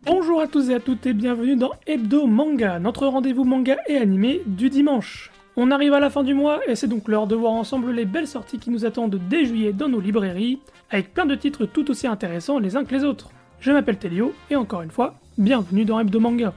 Bonjour à tous et à toutes et bienvenue dans Hebdo Manga, notre rendez-vous manga et animé du dimanche. On arrive à la fin du mois et c'est donc l'heure de voir ensemble les belles sorties qui nous attendent dès juillet dans nos librairies, avec plein de titres tout aussi intéressants les uns que les autres. Je m'appelle Télio et encore une fois, bienvenue dans Hebdo Manga.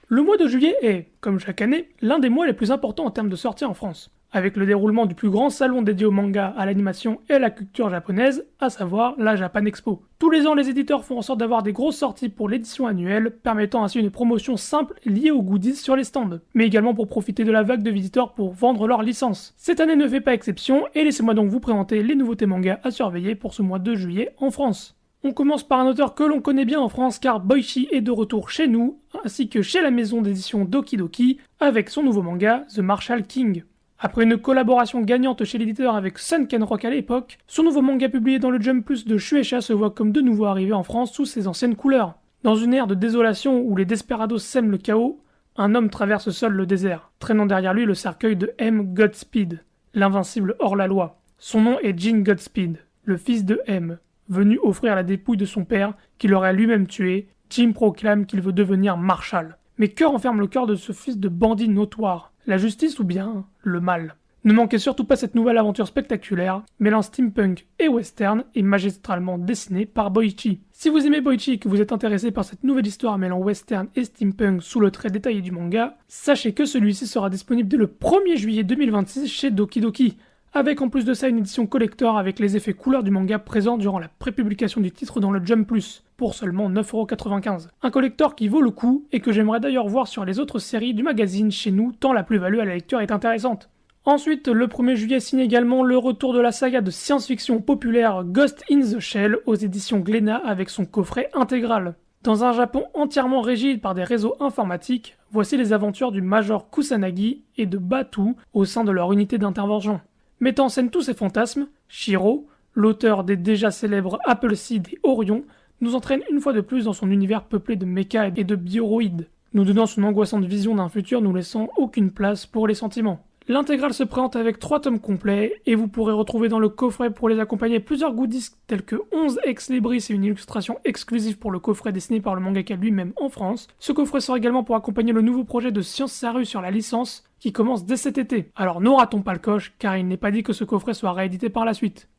Le mois de juillet est, comme chaque année, l'un des mois les plus importants en termes de sorties en France, avec le déroulement du plus grand salon dédié au manga, à l'animation et à la culture japonaise, à savoir la Japan Expo. Tous les ans, les éditeurs font en sorte d'avoir des grosses sorties pour l'édition annuelle, permettant ainsi une promotion simple liée aux goodies sur les stands, mais également pour profiter de la vague de visiteurs pour vendre leurs licences. Cette année ne fait pas exception, et laissez-moi donc vous présenter les nouveautés manga à surveiller pour ce mois de juillet en France. On commence par un auteur que l'on connaît bien en France car Boichi est de retour chez nous, ainsi que chez la maison d'édition Doki Doki, avec son nouveau manga The Marshall King. Après une collaboration gagnante chez l'éditeur avec Sunken Rock à l'époque, son nouveau manga publié dans le Jump Plus de Shueisha se voit comme de nouveau arrivé en France sous ses anciennes couleurs. Dans une ère de désolation où les desperados sèment le chaos, un homme traverse seul le désert, traînant derrière lui le cercueil de M. Godspeed, l'invincible hors-la-loi. Son nom est Gene Godspeed, le fils de M. Venu offrir la dépouille de son père, qu'il aurait lui-même tué, Jim proclame qu'il veut devenir Marshall. Mais que renferme le cœur de ce fils de bandit notoire? La justice ou bien le mal? Ne manquez surtout pas cette nouvelle aventure spectaculaire, mêlant steampunk et western et magistralement dessinée par Boichi. Si vous aimez Boichi et que vous êtes intéressé par cette nouvelle histoire mêlant western et steampunk sous le trait détaillé du manga, sachez que celui-ci sera disponible dès le 1er juillet 2026 chez Doki Doki, avec en plus de ça une édition collector avec les effets couleurs du manga présents durant la prépublication du titre dans le Jump Plus, pour seulement 9,95€. Un collector qui vaut le coup et que j'aimerais d'ailleurs voir sur les autres séries du magazine chez nous tant la plus-value à la lecture est intéressante. Ensuite, le 1er juillet signe également le retour de la saga de science-fiction populaire Ghost in the Shell aux éditions Glénat avec son coffret intégral. Dans un Japon entièrement régi par des réseaux informatiques, voici les aventures du Major Kusanagi et de Batu au sein de leur unité d'intervention. Mettant en scène tous ces fantasmes, Shiro, l'auteur des déjà célèbres Appleseed et Orion, nous entraîne une fois de plus dans son univers peuplé de mechas et de bioroïdes, nous donnant son angoissante vision d'un futur nous laissant aucune place pour les sentiments. L'intégrale se présente avec 3 tomes complets, et vous pourrez retrouver dans le coffret pour les accompagner plusieurs goodies tels que 11 ex-libris et une illustration exclusive pour le coffret dessiné par le mangaka lui-même en France. Ce coffret sera également pour accompagner le nouveau projet de Science Saru sur la licence, qui commence dès cet été. Alors ne ratons pas le coche, car il n'est pas dit que ce coffret soit réédité par la suite.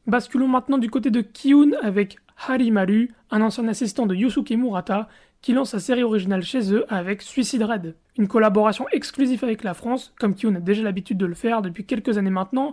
Basculons maintenant du côté de Kiun avec Harimaru, un ancien assistant de Yusuke Murata, qui lance sa série originale chez eux avec Suicide Red. Une collaboration exclusive avec la France, comme Kiun a déjà l'habitude de le faire depuis quelques années maintenant,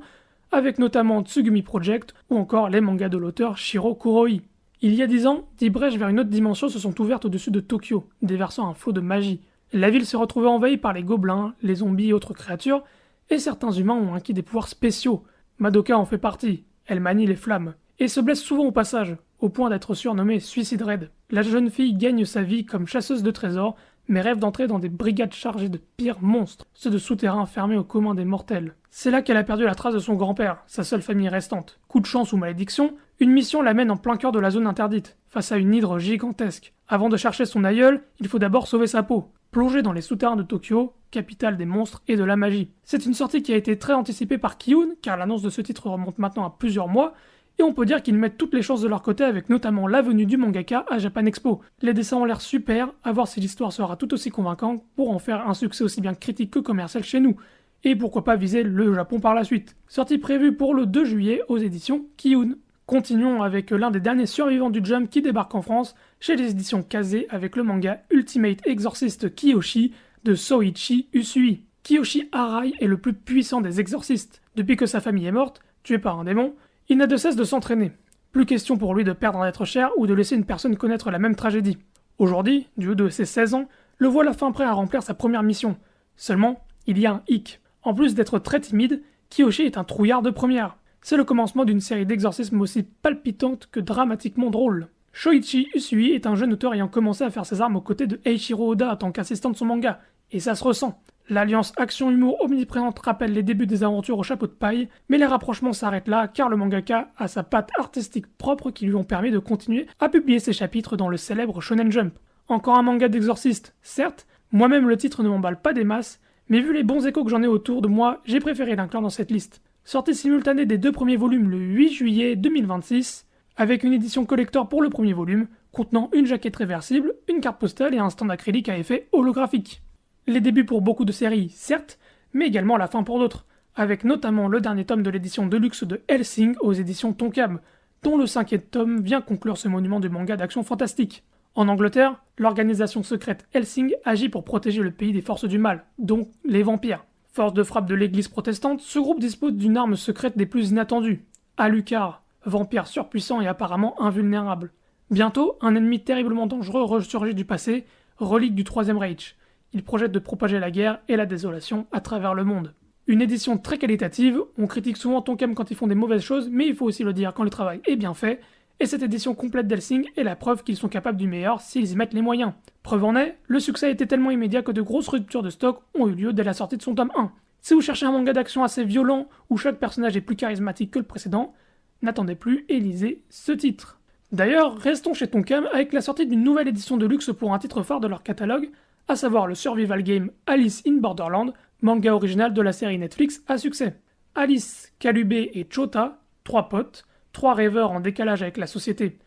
avec notamment Tsugumi Project ou encore les mangas de l'auteur Shiro Kuroi. Il y a 10 ans, 10 brèches vers une autre dimension se sont ouvertes au-dessus de Tokyo, déversant un flot de magie. La ville s'est retrouvée envahie par les gobelins, les zombies et autres créatures, et certains humains ont acquis des pouvoirs spéciaux. Madoka en fait partie, elle manie les flammes, et se blesse souvent au passage, au point d'être surnommée Suicide Red. La jeune fille gagne sa vie comme chasseuse de trésors, mais rêve d'entrer dans des brigades chargées de pires monstres, ceux de souterrains fermés au commun des mortels. C'est là qu'elle a perdu la trace de son grand-père, sa seule famille restante. Coup de chance ou malédiction, une mission l'amène en plein cœur de la zone interdite, face à une hydre gigantesque. Avant de chercher son aïeul, il faut d'abord sauver sa peau. Plongé dans les souterrains de Tokyo, capitale des monstres et de la magie. C'est une sortie qui a été très anticipée par Kiun, car l'annonce de ce titre remonte maintenant à plusieurs mois, et on peut dire qu'ils mettent toutes les chances de leur côté avec notamment la venue du mangaka à Japan Expo. Les dessins ont l'air super, à voir si l'histoire sera tout aussi convaincante pour en faire un succès aussi bien critique que commercial chez nous. Et pourquoi pas viser le Japon par la suite. Sortie prévue pour le 2 juillet aux éditions Kiun. Continuons avec l'un des derniers survivants du Jump qui débarque en France chez les éditions Kazé avec le manga Ultimate Exorcist Kiyoshi de Soichi Usui. Kiyoshi Arai est le plus puissant des exorcistes. Depuis que sa famille est morte, tuée par un démon, il n'a de cesse de s'entraîner. Plus question pour lui de perdre un être cher ou de laisser une personne connaître la même tragédie. Aujourd'hui, du haut de ses 16 ans, le voilà fin prêt à remplir sa première mission. Seulement, il y a un hic. En plus d'être très timide, Kiyoshi est un trouillard de première. C'est le commencement d'une série d'exorcismes aussi palpitante que dramatiquement drôle. Shoichi Usui est un jeune auteur ayant commencé à faire ses armes aux côtés de Eiichiro Oda en tant qu'assistant de son manga, et ça se ressent. L'alliance action-humour omniprésente rappelle les débuts des aventures au chapeau de paille, mais les rapprochements s'arrêtent là car le mangaka a sa patte artistique propre qui lui ont permis de continuer à publier ses chapitres dans le célèbre Shonen Jump. Encore un manga d'exorciste, certes, moi-même le titre ne m'emballe pas des masses, mais vu les bons échos que j'en ai autour de moi, j'ai préféré l'inclure dans cette liste. Sortie simultanée des 2 premiers volumes le 8 juillet 2026, avec une édition collector pour le premier volume, contenant une jaquette réversible, une carte postale et un stand acrylique à effet holographique. Les débuts pour beaucoup de séries, certes, mais également la fin pour d'autres, avec notamment le dernier tome de l'édition Deluxe de Hellsing aux éditions Tonkam, dont le 5e tome vient conclure ce monument du manga d'action fantastique. En Angleterre, l'organisation secrète Hellsing agit pour protéger le pays des forces du mal, donc les vampires. Force de frappe de l'église protestante, ce groupe dispose d'une arme secrète des plus inattendues, Alucard, vampire surpuissant et apparemment invulnérable. Bientôt, un ennemi terriblement dangereux ressurgit du passé, relique du Troisième Reich. Il projette de propager la guerre et la désolation à travers le monde. Une édition très qualitative, on critique souvent Tonkam quand ils font des mauvaises choses, mais il faut aussi le dire quand le travail est bien fait, et cette édition complète d'Hellsing est la preuve qu'ils sont capables du meilleur s'ils y mettent les moyens. Preuve en est, le succès a été tellement immédiat que de grosses ruptures de stock ont eu lieu dès la sortie de son tome 1. Si vous cherchez un manga d'action assez violent, où chaque personnage est plus charismatique que le précédent, n'attendez plus et lisez ce titre. D'ailleurs, restons chez Tonkam avec la sortie d'une nouvelle édition de luxe pour un titre phare de leur catalogue, à savoir le survival game Alice in Borderland, manga original de la série Netflix à succès. Alice, Kalube et Chota, 3 potes, 3 rêveurs en décalage avec la société.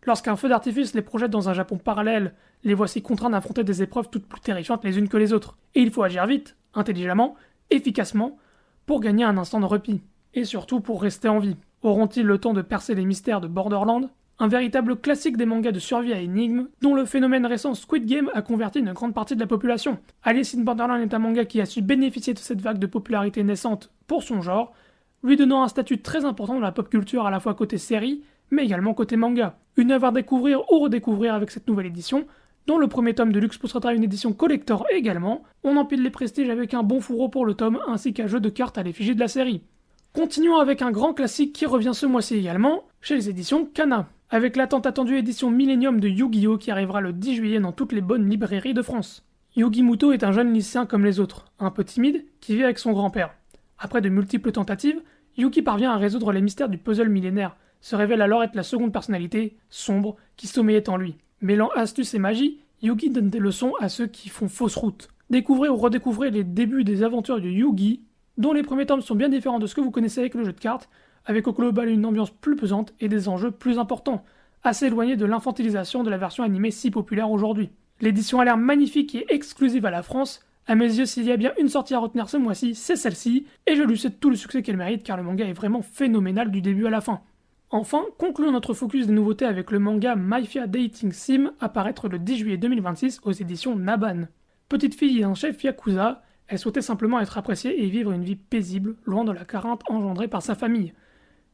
Lorsqu'un feu d'artifice les projette dans un Japon parallèle, les voici contraints d'affronter des épreuves toutes plus terrifiantes les unes que les autres. Et il faut agir vite, intelligemment, efficacement, pour gagner un instant de repos. Et surtout pour rester en vie. Auront-ils le temps de percer les mystères de Borderland ? Un véritable classique des mangas de survie à énigmes, dont le phénomène récent Squid Game a converti une grande partie de la population. Alice in Borderland est un manga qui a su bénéficier de cette vague de popularité naissante pour son genre, lui donnant un statut très important dans la pop culture à la fois côté série, mais également côté manga. Une œuvre à découvrir ou redécouvrir avec cette nouvelle édition, dont le premier tome de luxe possédera une édition collector également, on empile les prestiges avec un bon fourreau pour le tome ainsi qu'un jeu de cartes à l'effigie de la série. Continuons avec un grand classique qui revient ce mois-ci également, chez les éditions Kana, avec la tant attendue édition Millennium de Yu-Gi-Oh! Qui arrivera le 10 juillet dans toutes les bonnes librairies de France. Yugi Muto est un jeune lycéen comme les autres, un peu timide, qui vit avec son grand-père. Après de multiples tentatives, Yuki parvient à résoudre les mystères du puzzle millénaire, se révèle alors être la seconde personnalité, sombre, qui sommeillait en lui. Mêlant astuce et magie, Yugi donne des leçons à ceux qui font fausse route. Découvrez ou redécouvrez les débuts des aventures de Yugi, dont les premiers tomes sont bien différents de ce que vous connaissez avec le jeu de cartes, avec au global une ambiance plus pesante et des enjeux plus importants, assez éloignés de l'infantilisation de la version animée si populaire aujourd'hui. L'édition a l'air magnifique et exclusive à la France. À mes yeux, s'il y a bien une sortie à retenir ce mois-ci, c'est celle-ci, et je lui souhaite tout le succès qu'elle mérite car le manga est vraiment phénoménal du début à la fin. Enfin, concluons notre focus des nouveautés avec le manga Mafia Dating Sim à paraître le 10 juillet 2026 aux éditions Naban. Petite fille d'un chef Yakuza, elle souhaitait simplement être appréciée et vivre une vie paisible, loin de la crainte engendrée par sa famille.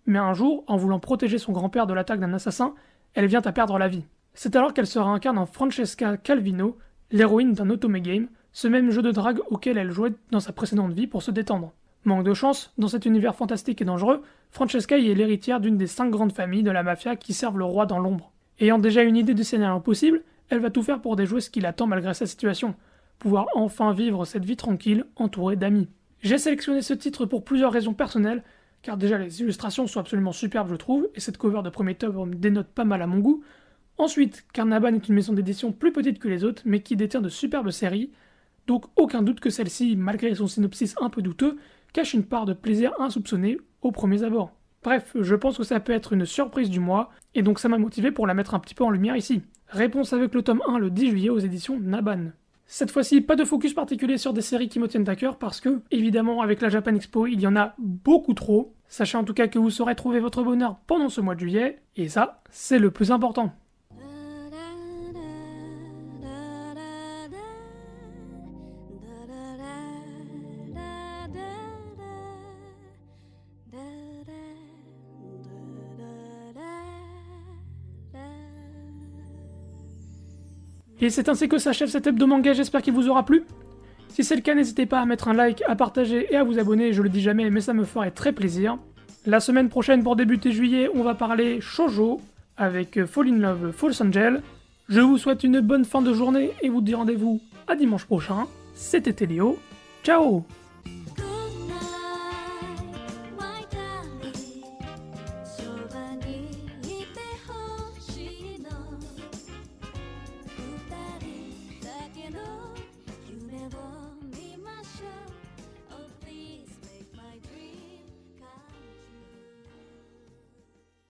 Mais un jour, en voulant protéger son grand-père de l'attaque d'un assassin, elle vient à perdre la vie. C'est alors qu'elle se réincarne en Francesca Calvino, l'héroïne d'un otome game, ce même jeu de drague auquel elle jouait dans sa précédente vie pour se détendre. Manque de chance, dans cet univers fantastique et dangereux, Francesca y est l'héritière d'une des 5 grandes familles de la mafia qui servent le roi dans l'ombre. Ayant déjà une idée du scénario possible, elle va tout faire pour déjouer ce qui l'attend malgré sa situation, pouvoir enfin vivre cette vie tranquille, entourée d'amis. J'ai sélectionné ce titre pour plusieurs raisons personnelles, car déjà les illustrations sont absolument superbes je trouve, et cette cover de premier tome dénote pas mal à mon goût. Ensuite, car Naban est une maison d'édition plus petite que les autres, mais qui détient de superbes séries, donc aucun doute que celle-ci, malgré son synopsis un peu douteux, cache une part de plaisir insoupçonné aux premiers abords. Bref, je pense que ça peut être une surprise du mois, et donc ça m'a motivé pour la mettre un petit peu en lumière ici. Réponse avec le tome 1 le 10 juillet aux éditions Naban. Cette fois-ci, pas de focus particulier sur des séries qui me tiennent à cœur parce que, évidemment, avec la Japan Expo, il y en a beaucoup trop. Sachez en tout cas que vous saurez trouver votre bonheur pendant ce mois de juillet, et ça, c'est le plus important. Et c'est ainsi que s'achève cet hebdo manga, j'espère qu'il vous aura plu. Si c'est le cas, n'hésitez pas à mettre un like, à partager et à vous abonner, je le dis jamais, mais ça me ferait très plaisir. La semaine prochaine, pour débuter juillet, on va parler shoujo avec Fall in Love False Angel. Je vous souhaite une bonne fin de journée et vous dis rendez-vous à dimanche prochain. C'était Léo, ciao!